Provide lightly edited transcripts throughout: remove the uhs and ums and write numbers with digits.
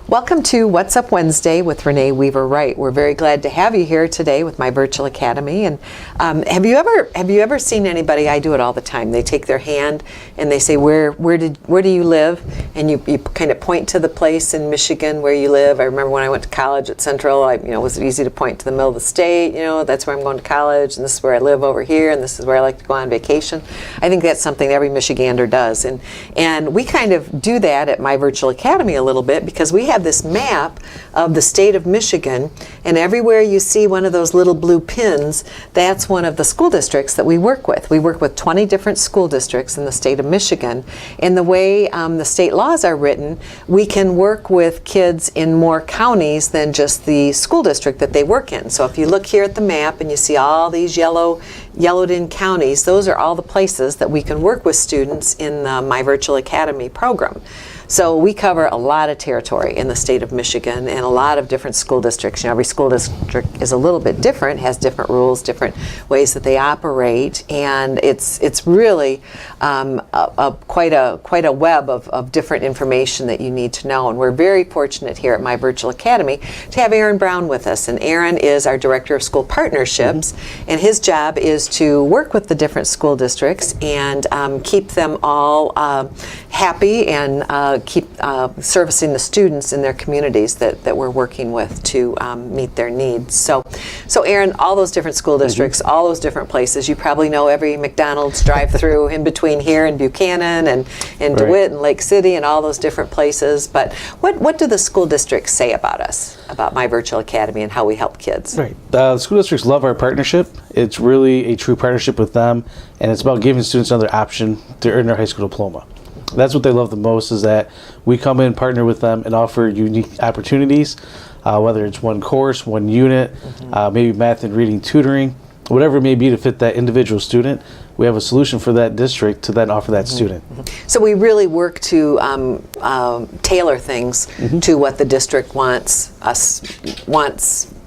Welcome to What's Up Wednesday with Renee Weaver-Wright. We're very glad to have you here today with my virtual academy. And have you ever seen anybody? I do it all the time. They take their hand and they say, "Where do you live?" And you kind of point to the place in Michigan where you live. I remember when I went to college at Central, it was easy to point to the middle of the state. That's where I'm going to college, and this is where I live over here, and this is where I like to go on vacation. I think that's something every Michigander does, and we kind of do that at my virtual academy a little bit because we have this map of the state of Michigan, and everywhere you see one of those little blue pins, that's one of the school districts that we work with. We work with 20 different school districts in the state of Michigan, and the way the state laws are written, we can work with kids in more counties than just the school district that they work in. So if you look here at the map and you see all these yellowed in counties, those are all the places that we can work with students in the My Virtual Academy program. So we cover a lot of territory in the state of Michigan and a lot of different school districts. Every school district is a little bit different, has different rules, different ways that they operate, and it's really quite a web of different information that you need to know. And we're very fortunate here at My Virtual Academy to have Aaron Brown with us. And Aaron is our Director of School Partnerships, and his job is to work with the different school districts and keep them all happy and keep servicing the students in their communities that we're working with to meet their needs. So Aaron, all those different school districts, all those different places, you probably know every McDonald's drive-through in between here and Buchanan and DeWitt and Lake City and all those different places. But what do the school districts say about us, about My Virtual Academy and how we help kids? Right. The school districts love our partnership. It's really a true partnership with them, and it's about giving students another option to earn their high school diploma. That's what they love the most, is that we come in, partner with them, and offer unique opportunities, whether it's one course, one unit, maybe math and reading tutoring, whatever it may be to fit that individual student. We have a solution for that district to then offer that student. So we really work to tailor things to what the district wants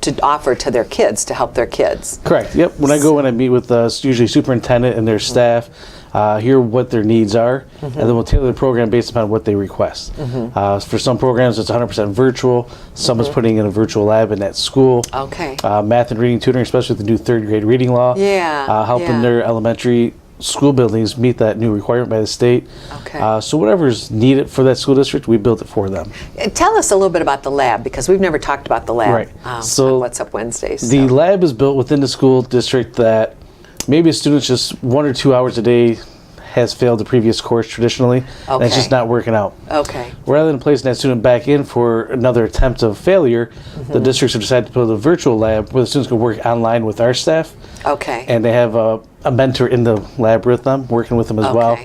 to offer to their kids, to help their kids. Correct. Yep. When I go and I meet with usually superintendent and their staff, hear what their needs are, and then we'll tailor the program based upon what they request. For some programs, it's 100% virtual. Some is putting in a virtual lab in that school. Okay. Math and reading tutoring, especially with the new third grade reading law. Helping their elementary school buildings meet that new requirement by the state. Okay. So whatever's needed for that school district, we build it for them. Tell us a little bit about the lab, because we've never talked about the lab So on What's Up Wednesdays. The lab is built within the school district that maybe a student's just 1 or 2 hours a day has failed the previous course traditionally, and it's just not working out. Okay. Rather than placing that student back in for another attempt of failure, the districts have decided to build a virtual lab where the students can work online with our staff. Okay. And they have a mentor in the lab with them, working with them as well.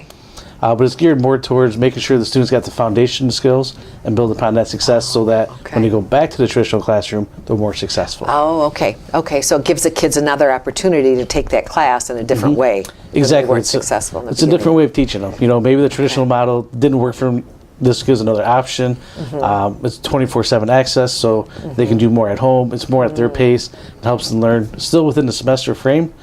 But it's geared more towards making sure the students got the foundation skills and build upon that success so that when they go back to the traditional classroom, they're more successful. Oh, okay. Okay, so it gives the kids another opportunity to take that class in a different way. Exactly. They weren't successful in the It's a different way of teaching them. Maybe the traditional model didn't work for them. This gives another option. It's 24/7 access, so they can do more at home. It's more at their pace. It helps them learn, still within the semester frame,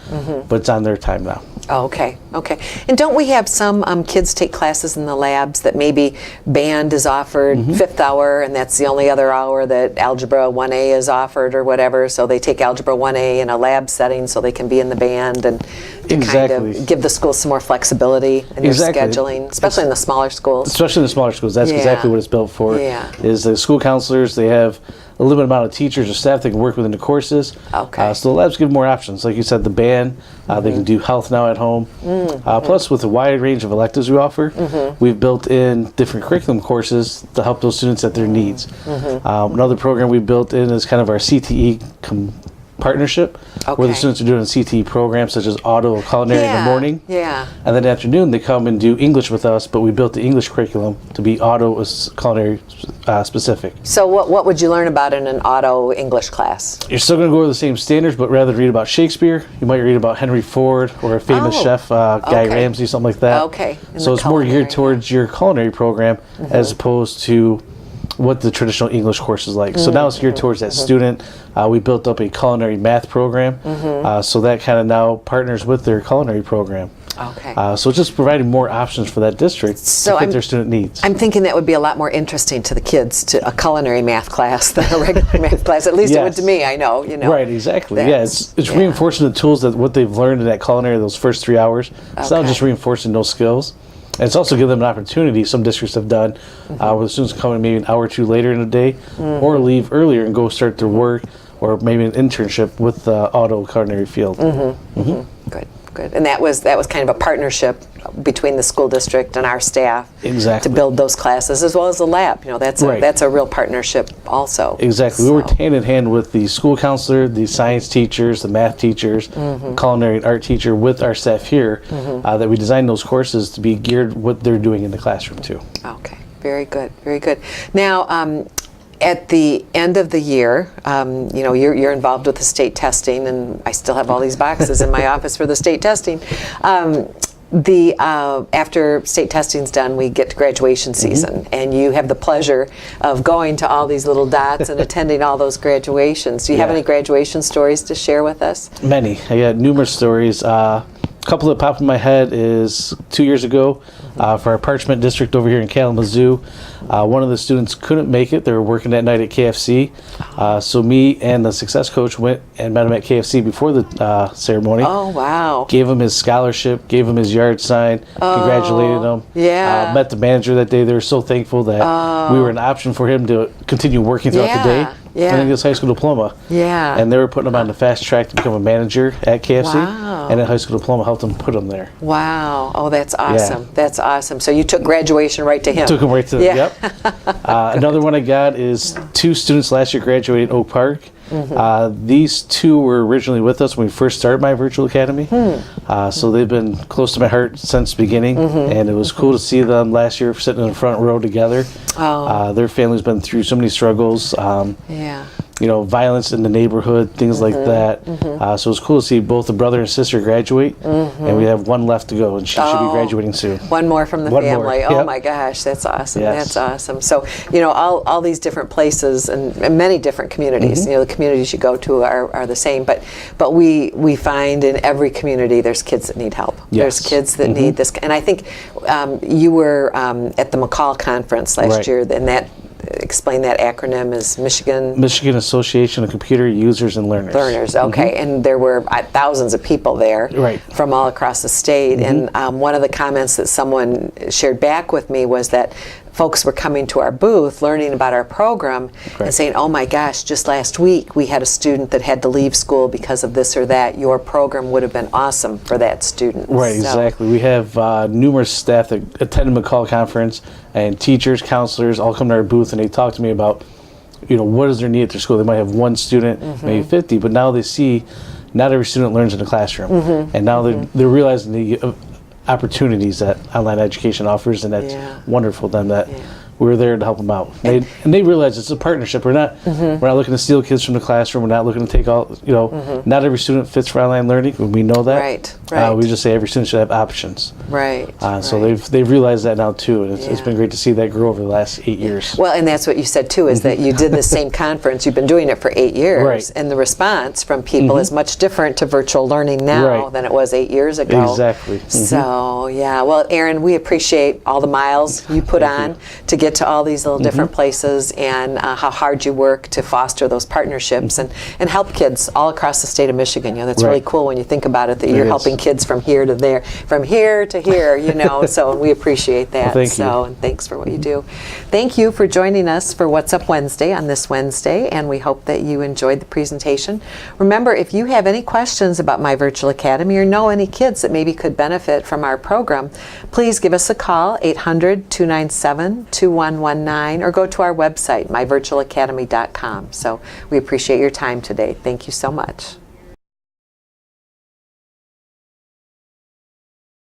but it's on their time now. Oh, okay. Okay. And don't we have some kids take classes in the labs that maybe band is offered 5th hour, and that's the only other hour that Algebra 1A is offered or whatever, so they take Algebra 1A in a lab setting so they can be in the band and kind of give the schools some more flexibility in their scheduling, especially in the smaller schools. Especially in the smaller schools. That's exactly what it's built for. Is the school counselors, they have a limited amount of teachers or staff that can work within the courses. Okay. So the labs give more options. Like you said, the band, they can do health now at home. Plus, with the wide range of electives we offer, we've built in different curriculum courses to help those students at their needs. Another program we built in is kind of our CTE partnership, where the students are doing CTE programs such as auto or culinary in the morning. And then in the afternoon, they come and do English with us, but we built the English curriculum to be auto culinary specific. So what would you learn about in an auto English class? You're still going to go over the same standards, but rather than read about Shakespeare, you might read about Henry Ford or a famous chef, Guy Ramsey, something like that. Okay. So it's more geared towards your culinary program as opposed to what the traditional English course is like. So now it's geared towards that student. We built up a culinary math program, so that kind of now partners with their culinary program. Okay. So it's just providing more options for that district So to fit I'm- their student needs. I'm thinking that would be a lot more interesting to the kids, to a culinary math class than a regular math class. At least it would Yes. to me. I know, you know. Right, exactly. Yeah, That's- it's yeah. reinforcing the tools that what they've learned in that culinary those first 3 hours. It's not Okay. just reinforcing those skills. And it's also giving them an opportunity. Some districts have done where the students come in maybe an hour or two later in the day, or leave earlier and go start their work, or maybe an internship with the auto culinary field. Good, good. And that was kind of a partnership between the school district and our staff Exactly. to build those classes, as well as the lab. You know, that's Right. a real partnership also. Exactly. We worked So- hand in hand with the school counselor, the science teachers, the math teachers, culinary and art teacher with our staff here that we designed those courses to be geared what they're doing in the classroom too. Okay, very good, very good. Now, at the end of the year, you know, you're involved with the state testing, and I still have all these boxes in my office for the state testing. After state testing's done, we get to graduation season, and you have the pleasure of going to all these little dots and attending all those graduations. Do you have Yeah. any graduation stories to share with us? Many. I got numerous stories. A couple that pop in my head is 2 years ago for our Parchment district over here in Kalamazoo. One of the students couldn't make it. They were working that night at KFC. So me and the success coach went and met him at KFC before the ceremony. Oh, wow. Gave him his scholarship, gave him his yard sign, congratulated him. yeah. Met the manager that day. They were so thankful that we were an option for him to continue working throughout the day. Yeah. And get his high school diploma. Yeah. And they were putting him on the fast track to become a manager at KFC. Wow. And that high school diploma helped him put him there. Wow. Oh, that's awesome. That's awesome. So you took graduation right to him. Took him right to Yeah. Yep. Another one I got is 2 students last year graduated Oak Park. These 2 were originally with us when we first started my virtual academy. So they've been close to my heart since the beginning. And it was cool to see them last year sitting in the front row together. Oh. Their family's been through so many struggles. Yeah. You know, violence in the neighborhood, things like that. So it's cool to see both the brother and sister graduate, and we have one left to go, and she should be graduating soon. One more from the One more, family. Oh yep. my gosh, that's awesome. Yes. That's awesome. So, you know, all these different places and many different communities. You know, the communities you go to are the same, but we find in every community there's kids that need help. There's Yes. kids that need this, and I think you were at the McCall conference last Right. year, and that explain that acronym is Michigan Association of Computer Users and Learners. Learners, okay, and there were thousands of people there Right. from all across the state. And one of the comments that someone shared back with me was that folks were coming to our booth, learning about our program, and Right. saying, "Oh my gosh, just last week we had a student that had to leave school because of this or that. Your program would have been awesome for that student." Right, So- exactly. We have numerous staff that attend the McCall conference, and teachers, counselors all come to our booth, and they talk to me about, you know, what is their need at their school. They might have one student, maybe 50, but now they see not every student learns in the classroom, and now they're realizing the opportunities that online education offers, and that's Yeah. wonderful then that we're there to help them out. And they realize it's a partnership. We're not looking to steal kids from the classroom. We're not looking to take all, you know, not every student fits for online learning. We know that. Right, right. We just say every student should have options. Right. So right. they've realized that now too, and it's Yeah. been great to see that grow over the last 8 years. Well, and that's what you said too, is that you did the same conference. You've been doing it for 8 years, Right. and the response from people is much different to virtual learning now Right. than it was 8 years ago. Exactly. So, yeah. Well, Aaron, we appreciate all the miles you put on to get to all these little different places, and how hard you work to foster those partnerships and help kids all across the state of Michigan. You know, that's really Right. cool when you think about it, that you're is. helping kids from here to there, from here to here, you know, so we appreciate that. Well, thank you. And thanks for what you do. Thank you for joining us for What's Up Wednesday on this Wednesday, and we hope that you enjoyed the presentation. Remember, if you have any questions about My Virtual Academy or know any kids that maybe could benefit from our program, please give us a call, 800-297-2119, or go to our website, myvirtualacademy.com. So we appreciate your time today. Thank you so much.